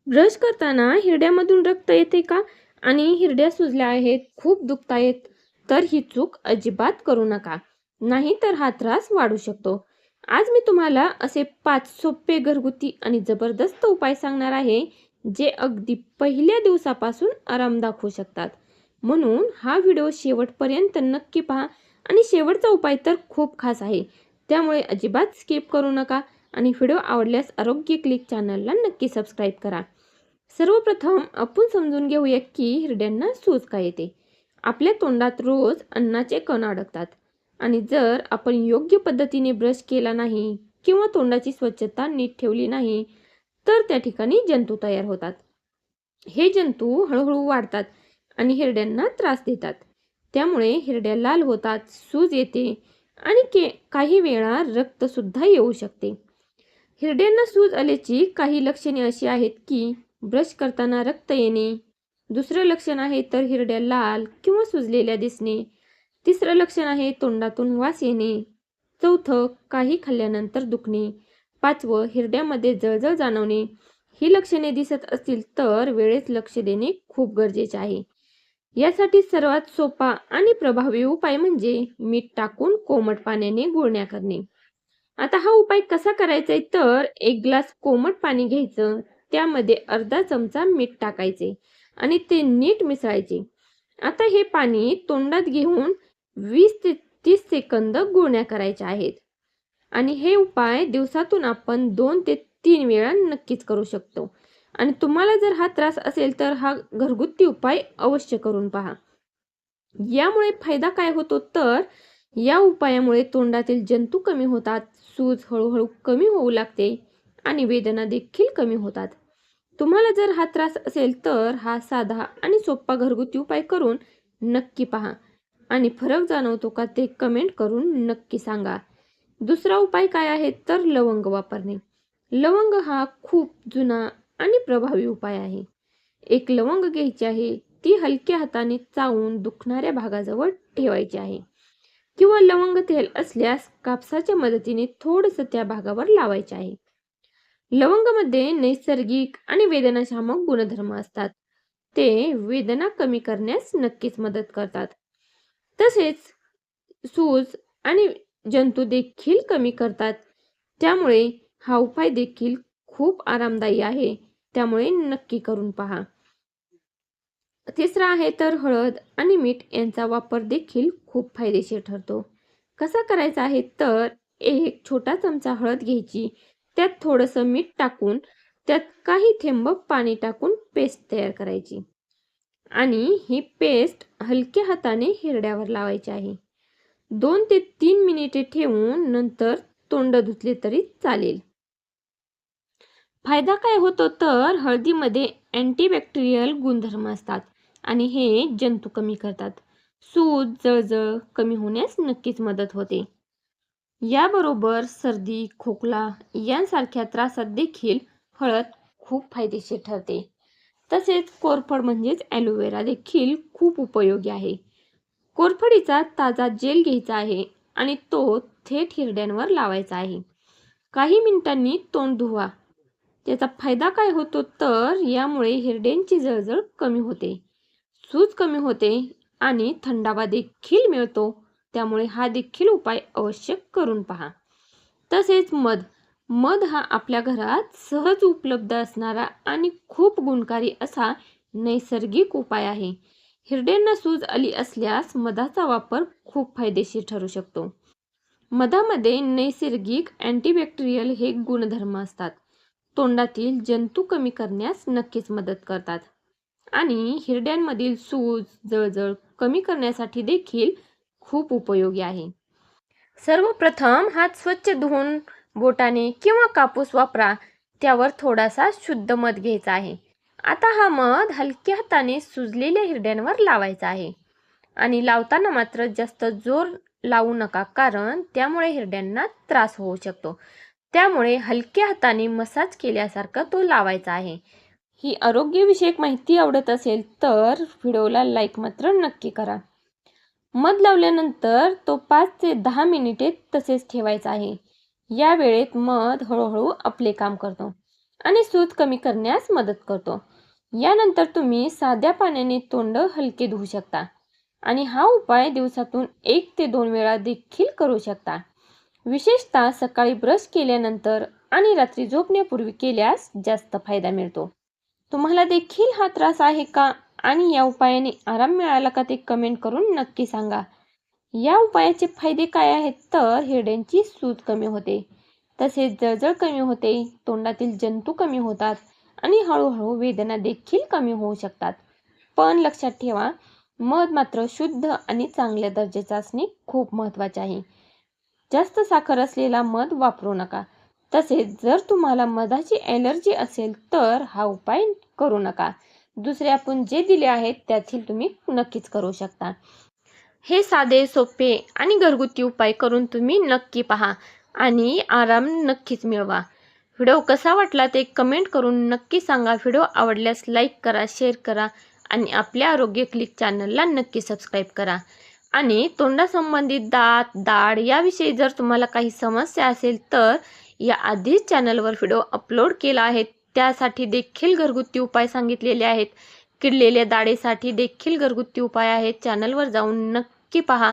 Brush करताना हिरड्यामधून रक्त येते का आणि हिरड्या सुजल्या आहेत, खूप दुखतायत, तर ही चूक अजिबात करू नका. नाही तर हा त्रास वाढू शकतो. आज मी तुम्हाला असे 5 सोपे घरगुती आणि जबरदस्त उपाय सांगणार आहे, जे अगदी पहिल्या दिवसापासून आराम दाखवू शकतात. म्हणून हा व्हिडिओ शेवटपर्यंत नक्की पहा आणि शेवटचा उपाय तर खूप खास आहे. त्यामुळे अजिबात स्किप करू नका आणि व्हिडिओ आवडल्यास आरोग्य क्लिक चॅनलला नक्की सबस्क्राईब करा. सर्वप्रथम आपण समजून घेऊया की हिरड्यांना सूज का येते. आपल्या तोंडात रोज अन्नाचे कण अडकतात आणि जर आपण योग्य पद्धतीने ब्रश केला नाही किंवा तोंडाची स्वच्छता नीट ठेवली नाही, तर त्या ठिकाणी जंतू तयार होतात. हे जंतू हळूहळू वाढतात आणि हिरड्यांना त्रास देतात. त्यामुळे हिरड्या लाल होतात, सूज येते आणि काही वेळा रक्त सुद्धा येऊ शकते. हिरड्यांना सूज आल्याची काही लक्षणे अशी आहेत की ब्रश करताना रक्त येणे. दुसरं लक्षण आहे तर हिरड्या लाल किंवा सुजलेल्या दिसणे. तिसरं लक्षण आहे तोंडातून वास येणे. चौथं काही खाल्ल्यानंतर दुखणे. पाचवं हिरड्यामध्ये जळजळ जाणवणे. ही लक्षणे दिसत असतील तर वेळेत लक्ष देणे खूप गरजेचे आहे. यासाठी सर्वात सोपा आणि प्रभावी उपाय म्हणजे मीठ टाकून कोमट पाण्याने गुळण्या करणे. आता हा उपाय कसा करायचा आहे तर एक ग्लास कोमट पाणी घ्यायचं, त्यामध्ये अर्धा चमचा मीठ टाकायचे आणि ते नीट मिसळायचे. आता हे पाणी तोंडात घेऊन 20 ते 30 सेकंद गुळण्या करायच्या आहेत. आणि हे उपाय दिवसातून आपण 2 ते 3 वेळा नक्कीच करू शकतो. आणि तुम्हाला जर हा त्रास असेल तर हा घरगुती उपाय अवश्य करून पहा. यामुळे फायदा काय होतो तर या उपायामुळे तोंडातील जंतू कमी होतात, सूज हळूहळू कमी होऊ लागते आणि वेदना देखील कमी होतात. तुम्हाला जर हा त्रास असेल तर हा साधा आणि सोपा घरगुती उपाय करून नक्की पहा आणि फरक जाणवतो का ते कमेंट करून नक्की सांगा. दुसरा उपाय काय आहे तर लवंग वापरणे. लवंग हा खूप जुना आणि प्रभावी उपाय आहे. एक लवंग घ्यायची आहे, ती हलक्या हाताने चावून दुखणाऱ्या भागाजवळ ठेवायची आहे किंवा लवंग तेल असल्यास कापसाच्या मदतीने थोडंसं त्या भागावर लावायचे आहे. लवंगमध्ये नैसर्गिक आणि वेदनाशामक गुणधर्म असतात. ते वेदना कमी करण्यास नक्कीच मदत करतात. तसेच सूज आणि जंतू देखील कमी करतात. त्यामुळे हा उपाय देखील खूप आरामदायी आहे. त्यामुळे नक्की करून पहा. तिसरा आहे तर हळद आणि मीठ यांचा वापर देखील खूप फायदेशीर ठरतो. कसा करायचा आहे तर एक छोटा चमचा हळद घ्यायची, त्यात थोडंसं मीठ टाकून त्यात काही थेंब पाणी टाकून पेस्ट तयार करायची आणि ही पेस्ट हलक्या हाताने हिरड्यावर लावायची आहे. 2 ते 3 मिनिटे ठेवून नंतर तोंड धुतले तरी चालेल. फायदा काय होतो तर हळदीमध्ये अँटीबॅक्टेरियल गुणधर्म असतात आणि हे जंतू कमी करतात. सूज, जळजळ कमी होण्यास नक्कीच मदत होते. याबरोबर सर्दी, खोकला यांसारख्या त्रासात देखील हळद खूप फायदेशीर ठरते. तसेच कोरफड म्हणजेच ॲलोवेरा देखील खूप उपयोगी आहे. कोरफडीचा ताजा जेल घ्यायचा आहे आणि तो थेट हिरड्यांवर लावायचा आहे. काही मिनिटांनी तोंड धुवा. त्याचा फायदा काय होतो तर यामुळे हिरड्यांची जळजळ कमी होते, सूज कमी होते आणि थंडावा देखील मिळतो. त्यामुळे हा देखील उपाय अवश्य करून पहा. तसेच मध. मध हा आपल्या घरात सहज उपलब्ध असणारा आणि खूप गुणकारी असा नैसर्गिक उपाय आहे. हिरड्यांना सूज आली असल्यास मधाचा वापर खूप फायदेशीर ठरू शकतो. मधामध्ये नैसर्गिक अँटीबॅक्टेरियल हे गुणधर्म असतात. तोंडातील जंतू कमी करण्यास नक्कीच मदत करतात आणि हिरड्यांमधील सूज, जळजळ कमी करण्यासाठी देखील खूप उपयोगी आहे. सर्वप्रथम हात स्वच्छ धुवून बोटाने किंवा कापूस वापरा. त्यावर थोडासा शुद्ध मध घ्यायचा आहे. आता हा मध हलक्या हाताने सुजलेल्या हिरड्यांवर लावायचा आहे आणि लावताना मात्र जास्त जोर लावू नका, कारण त्यामुळे हिरड्यांना त्रास होऊ शकतो. त्यामुळे हलक्या हाताने मसाज केल्यासारखा तो लावायचा आहे. ही आरोग्यविषयक माहिती आवडत असेल तर व्हिडिओला लाईक मात्र नक्की करा. मध लावल्यानंतर तो 5 ते 10 मिनिटे तसेच ठेवायचा आहे. या वेळेत मध हळूहळू आपले काम करतो आणि सूज कमी करण्यास मदत करतो. यानंतर तुम्ही साध्या पाण्याने तोंड हलके धुवू शकता आणि हा उपाय दिवसातून 1 ते 2 वेळा देखील करू शकता. विशेषतः सकाळी ब्रश केल्यानंतर आणि रात्री झोपण्यापूर्वी केल्यास जास्त फायदा मिळतो. तुम्हाला देखील हा त्रास आहे का आणि या उपायाने आराम मिळाला का ते कमेंट करून नक्की सांगा. या उपायाचे फायदे काय आहेत तर हिरड्यांची सूज कमी होते, तसेच जळजळ कमी होते, तोंडातील जंतू कमी होतात आणि हळूहळू वेदना देखील कमी होऊ शकतात. पण लक्षात ठेवा, मध मात्र शुद्ध आणि चांगल्या दर्जाचे असणे खूप महत्त्वाचे आहे. जास्त साखर असलेला मध वापरू नका. तसेच जर तुम्हाला मधाची ॲलर्जी असेल तर हा उपाय करू नका. दुसरे आपण जे दिले आहेत त्यातील तुम्ही नक्कीच करू शकता. हे साधे, सोपे आणि घरगुती उपाय करून तुम्ही नक्की पहा आणि आराम नक्कीच मिळवा. व्हिडिओ कसा वाटला ते कमेंट करून नक्की सांगा. व्हिडिओ आवडल्यास लाईक करा, शेअर करा आणि आपल्या आरोग्य क्लिक चॅनलला नक्की सबस्क्राईब करा. आणि तोंडासंबंधित दात, दाढ याविषयी जर तुम्हाला काही समस्या असेल तर या आधीच चॅनलवर व्हिडिओ अपलोड केला आहे. त्यासाठी देखील घरगुती उपाय सांगितलेले आहेत. किडलेल्या दाढेसाठी देखील घरगुती उपाय आहेत. चॅनलवर जाऊन नक्की पहा.